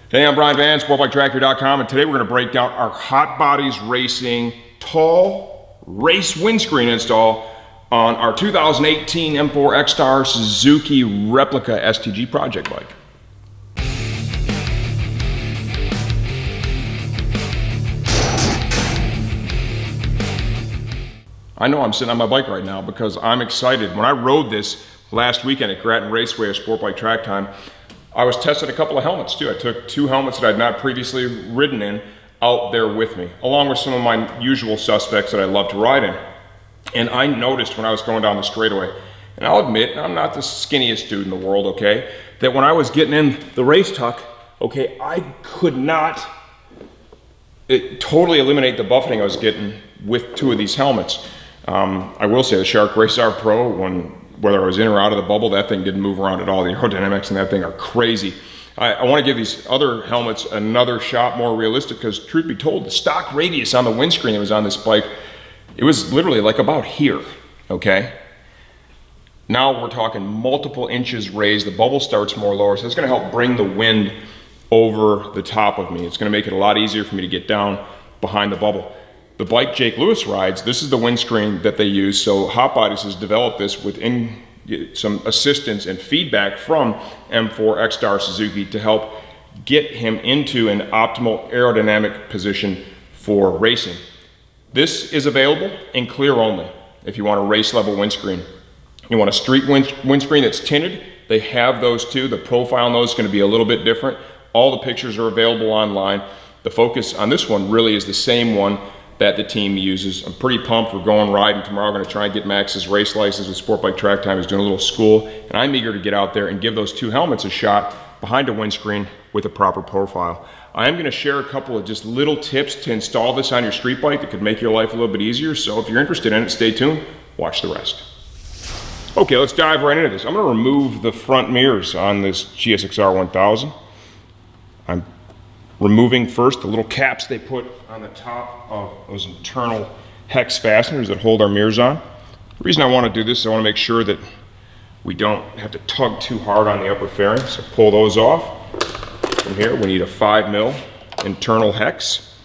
Hey, I'm Brian Van, SportbikeTractor.com, and today we're going to break down our Hotbodies Racing tall race windscreen install on our 2018 M4 X-Star Suzuki replica STG project bike. I know I'm sitting on my bike right now because I'm excited. When I rode this last weekend at Grattan Raceway at Sportbike Track Time, I was testing a couple of helmets too. I took two helmets that I'd not previously ridden in out there with me, along with some of my usual suspects that I love to ride in. And I noticed when I was going down the straightaway, and I'll admit, I'm not the skinniest dude in the world, okay, that when I was getting in the race tuck, okay, I could not totally eliminate the buffeting I was getting with two of these helmets. I will say the Shark Race R Pro, whether I was in or out of the bubble, that thing didn't move around at all. The aerodynamics in that thing are crazy. I want to give these other helmets another shot, more realistic, because truth be told, the stock radius on the windscreen that was on this bike, it was literally like about here, okay? Now we're talking multiple inches raised. The bubble starts more lower, so it's going to help bring the wind over the top of me. It's going to make it a lot easier for me to get down behind the bubble. The bike Jake Lewis rides, this is the windscreen that they use, so Hotbodies has developed this within some assistance and feedback from M4 X-Star Suzuki to help get him into an optimal aerodynamic position for racing. This is available in clear only if you want a race level windscreen. You want a street windscreen that's tinted, they have those too. The profile on those is going to be a little bit different. All the pictures are available online. The focus on this one really is the same one that the team uses. I'm pretty pumped. We're going riding tomorrow. I'm going to try and get Max's race license with Sportbike Track Time. He's doing a little school, and I'm eager to get out there and give those two helmets a shot behind a windscreen with a proper profile. I am going to share a couple of just little tips to install this on your street bike that could make your life a little bit easier. So if you're interested in it, stay tuned. Watch the rest. Okay, let's dive right into this. I'm going to remove the front mirrors on this GSX-R1000. I'm removing first the little caps they put on the top of those internal hex fasteners that hold our mirrors on. The reason I want to do this is I want to make sure that we don't have to tug too hard on the upper fairing. So pull those off. From here we need a 5mm internal hex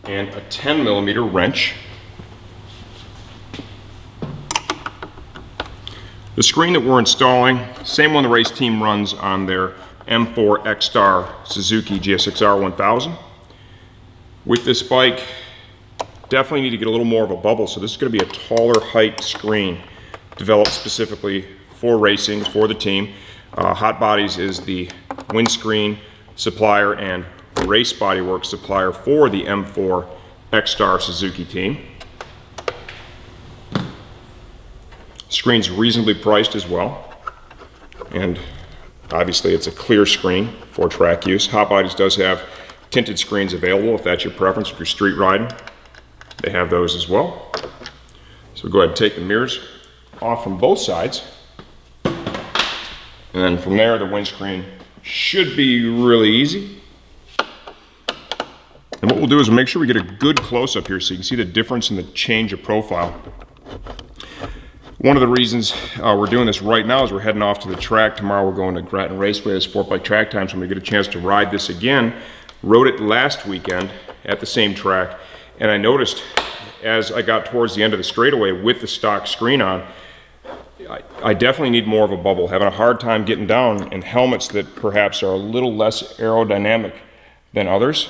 and a 10mm wrench. The screen that we're installing, same one the race team runs on their M4 X-Star Suzuki GSX-R1000. With this bike, definitely need to get a little more of a bubble, so this is going to be a taller height screen developed specifically for racing, for the team. Hotbodies is the windscreen supplier and race bodywork supplier for the M4 X-Star Suzuki team. Screen's reasonably priced as well, and obviously it's a clear screen for track use. Hotbodies does have tinted screens available if that's your preference. If you're street riding, they have those as well. So go ahead and take the mirrors off from both sides. And then from there, the windscreen should be really easy. And what we'll do is we'll make sure we get a good close-up here so you can see the difference in the change of profile. One of the reasons we're doing this right now is we're heading off to the track. Tomorrow we're going to Grattan Raceway at Sportbike Track Time, so I'm going to get a chance to ride this again. Rode it last weekend at the same track, and I noticed as I got towards the end of the straightaway with the stock screen on, I definitely need more of a bubble. Having a hard time getting down, and helmets that perhaps are a little less aerodynamic than others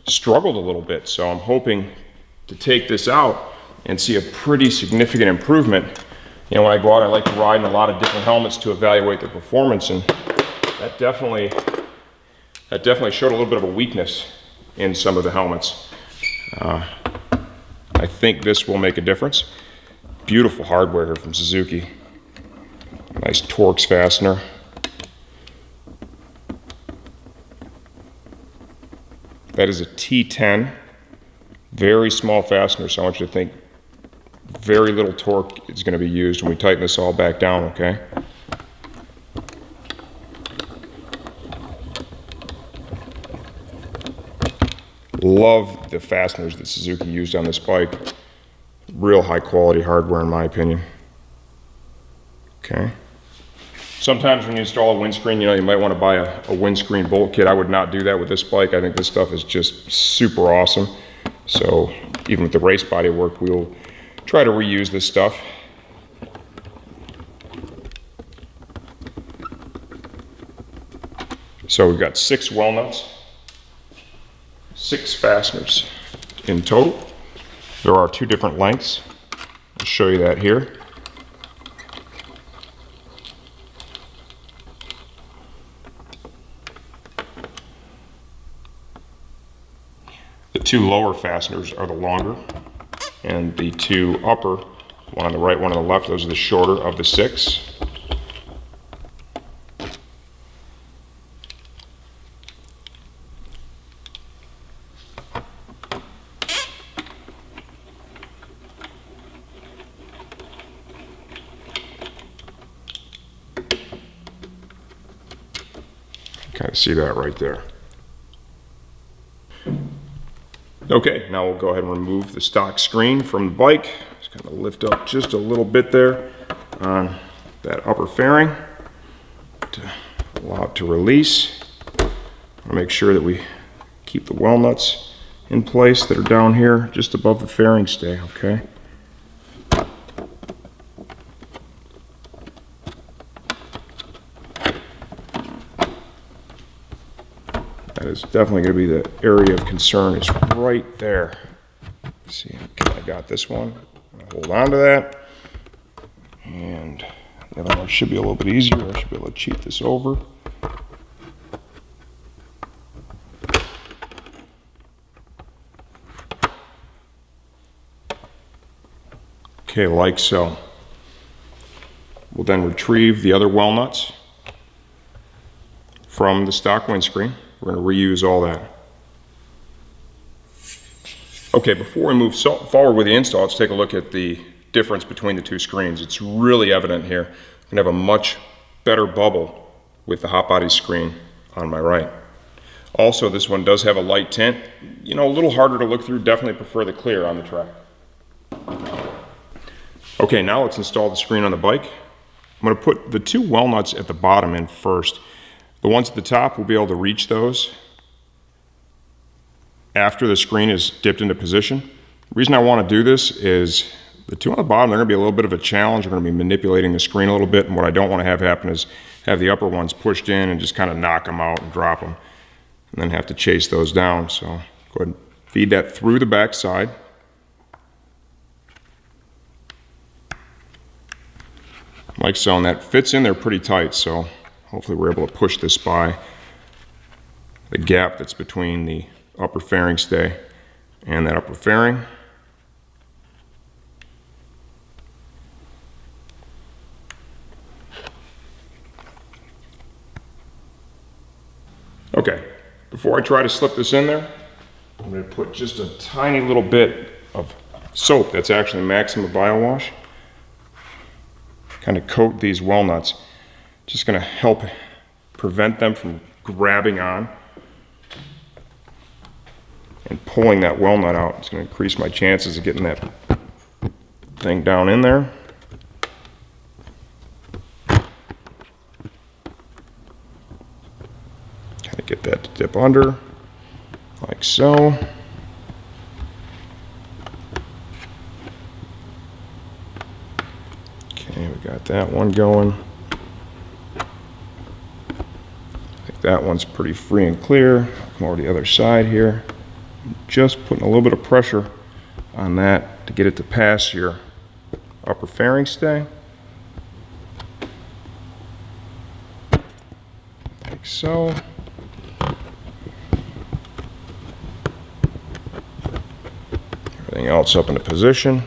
struggled a little bit. So I'm hoping to take this out and see a pretty significant improvement. You know, when I go out, I like to ride in a lot of different helmets to evaluate the performance, and that definitely showed a little bit of a weakness in some of the helmets. I think this will make a difference. Beautiful hardware here from Suzuki. Nice Torx fastener. That is a T10, very small fastener, so I want you to think very little torque is going to be used when we tighten this all back down, okay? Love the fasteners that Suzuki used on this bike. Real high quality hardware in my opinion. Okay. Sometimes when you install a windscreen, you know, you might want to buy a windscreen bolt kit. I would not do that with this bike. I think this stuff is just super awesome. So even with the race body work, we'll try to reuse this stuff. So we've got 6 well nuts, 6 fasteners in total. There are 2 different lengths. I'll show you that here. The 2 lower fasteners are the longer, and the 2 upper, one on the right, one on the left, those are the shorter of the 6. Kind of see that right there. Okay, now we'll go ahead and remove the stock screen from the bike. Just kind of lift up just a little bit there on that upper fairing to allow it to release. I'll make sure that we keep the well nuts in place that are down here just above the fairing stay, okay? That is definitely going to be the area of concern, is right there. Let's see, okay, I got this one. I'll hold on to that. And the other one should be a little bit easier. I should be able to cheat this over. Okay, like so. We'll then retrieve the other well nuts from the stock windscreen. We're going to reuse all that. Okay, before we move forward with the install, let's take a look at the difference between the 2 screens. It's really evident here. We're going to have a much better bubble with the Hotbodies screen on my right. Also, this one does have a light tint. You know, a little harder to look through. Definitely prefer the clear on the track. Okay, now let's install the screen on the bike. I'm going to put the 2 well nuts at the bottom in first. The ones at the top, we'll be able to reach those after the screen is dipped into position. The reason I want to do this is the 2 on the bottom, they're going to be a little bit of a challenge. We're going to be manipulating the screen a little bit, and what I don't want to have happen is have the upper ones pushed in and just kind of knock them out and drop them, and then have to chase those down. So go ahead and feed that through the back side. Like so, and that fits in there pretty tight, so hopefully we're able to push this by the gap that's between the upper fairing stay and that upper fairing. Okay, before I try to slip this in there, I'm going to put just a tiny little bit of soap that's actually Maxima Biowash. Kind of coat these well nuts. Just going to help prevent them from grabbing on and pulling that well nut out. It's going to increase my chances of getting that thing down in there. Kind of get that to dip under, like so. Okay, we got that one going. That one's pretty free and clear. Come over to the other side here. Just putting a little bit of pressure on that to get it to pass your upper fairing stay. Like so. Everything else up into position.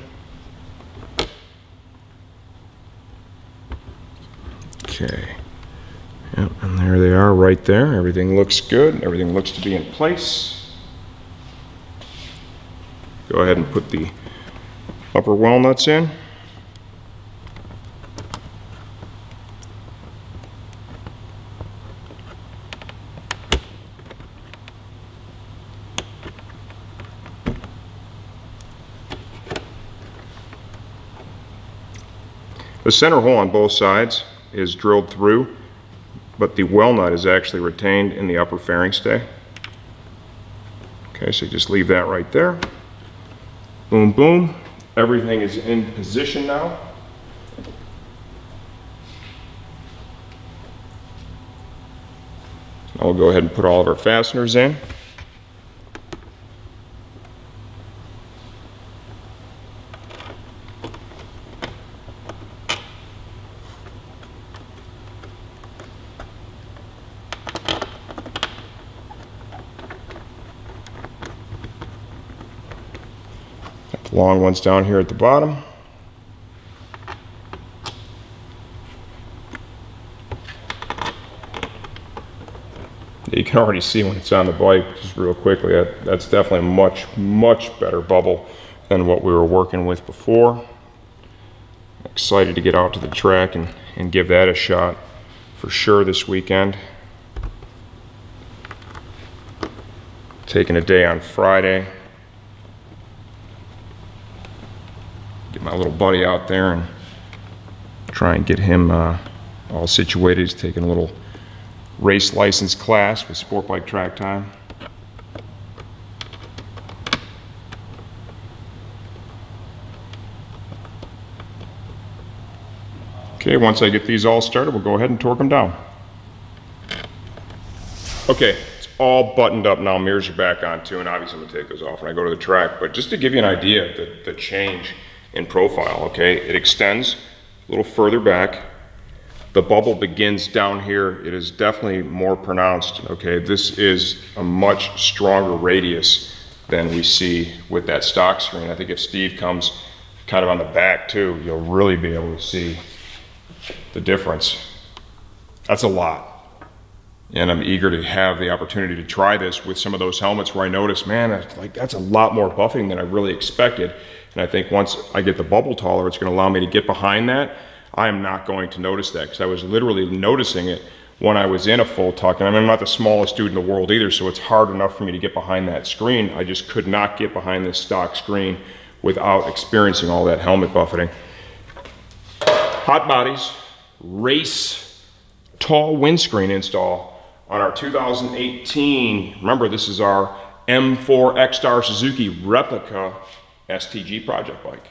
Okay. Yep, and there they are right there. Everything looks good. Everything looks to be in place. Go ahead and put the upper well nuts in. The center hole on both sides is drilled through, but the well nut is actually retained in the upper fairing stay. Okay, so just leave that right there. Boom, boom. Everything is in position now. Now we'll go ahead and put all of our fasteners in. Long ones down here at the bottom. You can already see when it's on the bike, just real quickly, that's definitely a much better bubble than what we were working with before. Excited to get out to the track and give that a shot for sure this weekend. Taking a day on Friday. Get my little buddy out there and try and get him all situated. He's taking a little race license class with Sportbike Track Time. Okay, once I get these all started, we'll go ahead and torque them down. Okay, it's all buttoned up now. Mirrors are back on too, and obviously I'm gonna take those off when I go to the track, but just to give you an idea of the change in profile, okay? It extends a little further back. The bubble begins down here. It is definitely more pronounced, okay? This is a much stronger radius than we see with that stock screen. I think if Steve comes kind of on the back too, you'll really be able to see the difference. That's a lot. And I'm eager to have the opportunity to try this with some of those helmets where I notice, man, that's a lot more buffing than I really expected. And I think once I get the bubble taller, it's going to allow me to get behind that. I am not going to notice that because I was literally noticing it when I was in a full tuck. And I'm not the smallest dude in the world either, so it's hard enough for me to get behind that screen. I just could not get behind this stock screen without experiencing all that helmet buffeting. Hotbodies Race tall windscreen install on our 2018, remember this is our M4 X-Star Suzuki replica STG project bike.